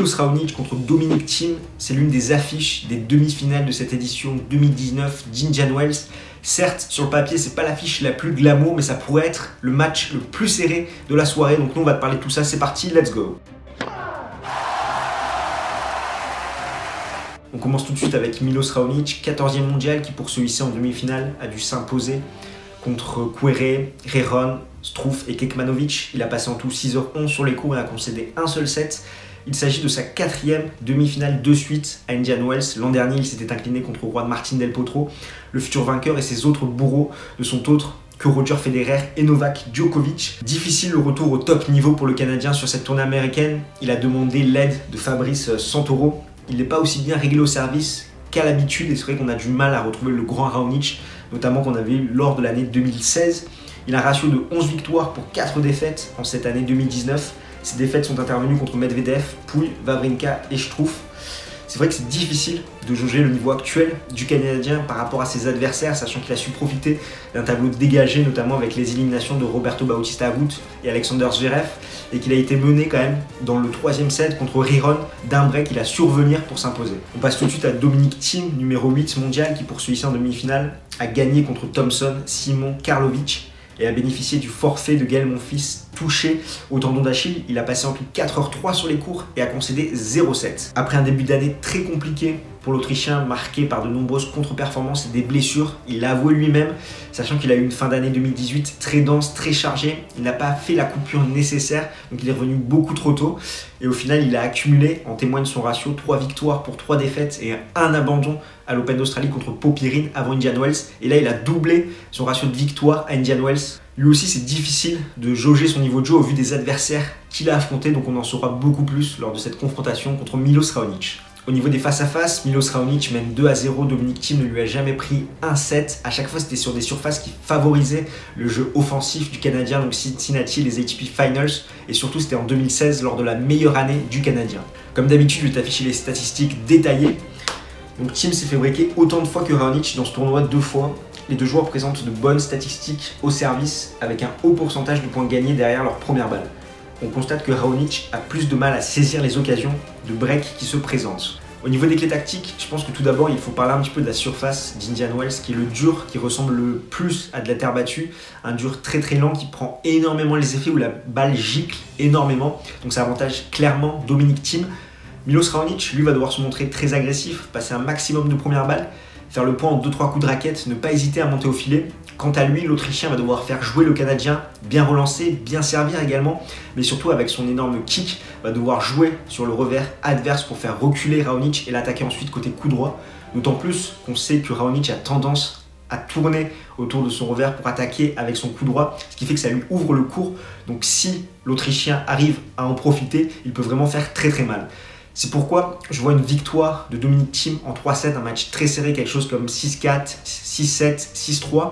Milos Raonic contre Dominic Thiem, c'est l'une des affiches des demi-finales de cette édition 2019 d'Indian Wells. Certes, sur le papier, c'est pas l'affiche la plus glamour, mais ça pourrait être le match le plus serré de la soirée. Donc nous, on va te parler de tout ça. C'est parti, let's go. On commence tout de suite avec Milos Raonic, 14e mondial, qui pour se hisser en demi-finale a dû s'imposer contre Querrey, Rejon, Struff et Kekmanovic. Il a passé en tout 6h11 sur les cours et a concédé un seul set. Il s'agit de sa 4e demi-finale de suite à Indian Wells. L'an dernier, il s'était incliné contre Juan Martín del Potro. Le futur vainqueur et ses autres bourreaux ne sont autres que Roger Federer et Novak Djokovic. Difficile le retour au top niveau pour le Canadien sur cette tournée américaine. Il a demandé l'aide de Fabrice Santoro. Il n'est pas aussi bien réglé au service qu'à l'habitude et c'est vrai qu'on a du mal à retrouver le grand Raonic, notamment qu'on avait eu lors de l'année 2016. Il a un ratio de 11 victoires pour 4 défaites en cette année 2019. Ces défaites sont intervenues contre Medvedev, Pouille, Wawrinka et Struff. C'est vrai que c'est difficile de jauger le niveau actuel du Canadien par rapport à ses adversaires, sachant qu'il a su profiter d'un tableau dégagé, notamment avec les éliminations de Roberto Bautista Agut et Alexander Zverev, et qu'il a été mené quand même dans le 3e set contre Rejon d'un break. Il a su revenir pour s'imposer. On passe tout de suite à Dominic Thiem, numéro 8 mondial, qui pour se hisser en demi-finale a gagné contre Thompson, Simon, Karlovic, et a bénéficié du forfait de Gaël Monfils touché au tendon d'Achille. Il a passé en tout 4h03 sur les cours et a concédé 0-7. Après un début d'année très compliqué pour l'Autrichien, marqué par de nombreuses contre-performances et des blessures, il l'a avoué lui-même, sachant qu'il a eu une fin d'année 2018 très dense, très chargée. Il n'a pas fait la coupure nécessaire, donc il est revenu beaucoup trop tôt. Et au final, il a accumulé, en témoigne son ratio, 3 victoires pour 3 défaites et un abandon à l'Open d'Australie contre Popyrin avant Indian Wells. Et là, il a doublé son ratio de victoire à Indian Wells. Lui aussi, c'est difficile de jauger son niveau de jeu au vu des adversaires qu'il a affrontés, donc on en saura beaucoup plus lors de cette confrontation contre Milos Raonic. Au niveau des face-à-face, Milos Raonic mène 2-0, Dominic Thiem ne lui a jamais pris un set. À chaque fois, c'était sur des surfaces qui favorisaient le jeu offensif du Canadien, donc Cincinnati, les ATP Finals, et surtout c'était en 2016 lors de la meilleure année du Canadien. Comme d'habitude, je vais t'afficher les statistiques détaillées. Donc Thiem s'est fait breaker autant de fois que Raonic dans ce tournoi, 2 fois. Les deux joueurs présentent de bonnes statistiques au service avec un haut pourcentage de points gagnés derrière leur première balle. On constate que Raonic a plus de mal à saisir les occasions de break qui se présentent. Au niveau des clés tactiques, je pense que tout d'abord il faut parler un petit peu de la surface d'Indian Wells, qui est le dur qui ressemble le plus à de la terre battue, un dur très très lent qui prend énormément les effets, où la balle gicle énormément, donc ça avantage clairement Dominic Thiem. Milos Raonic, lui, va devoir se montrer très agressif, passer un maximum de premières balles, faire le point en 2-3 coups de raquette, ne pas hésiter à monter au filet. Quant à lui, l'Autrichien va devoir faire jouer le Canadien, bien relancer, bien servir également, mais surtout avec son énorme kick, va devoir jouer sur le revers adverse pour faire reculer Raonic et l'attaquer ensuite côté coup droit. D'autant plus qu'on sait que Raonic a tendance à tourner autour de son revers pour attaquer avec son coup droit, ce qui fait que ça lui ouvre le court. Donc si l'Autrichien arrive à en profiter, il peut vraiment faire très très mal. C'est pourquoi je vois une victoire de Dominic Thiem en 3-7, un match très serré, quelque chose comme 6-4, 6-7, 6-3,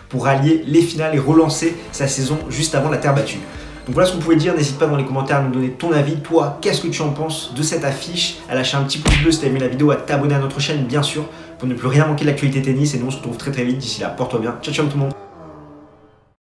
pour allier les finales et relancer sa saison juste avant la terre battue. Donc voilà ce qu'on pouvait dire, n'hésite pas dans les commentaires à nous donner ton avis. Toi, qu'est-ce que tu en penses de cette affiche? À lâcher un petit pouce bleu si tu as aimé la vidéo, à t'abonner à notre chaîne bien sûr, pour ne plus rien manquer de l'actualité tennis. Et nous on se retrouve très très vite, d'ici là, porte-toi bien, ciao ciao tout le monde.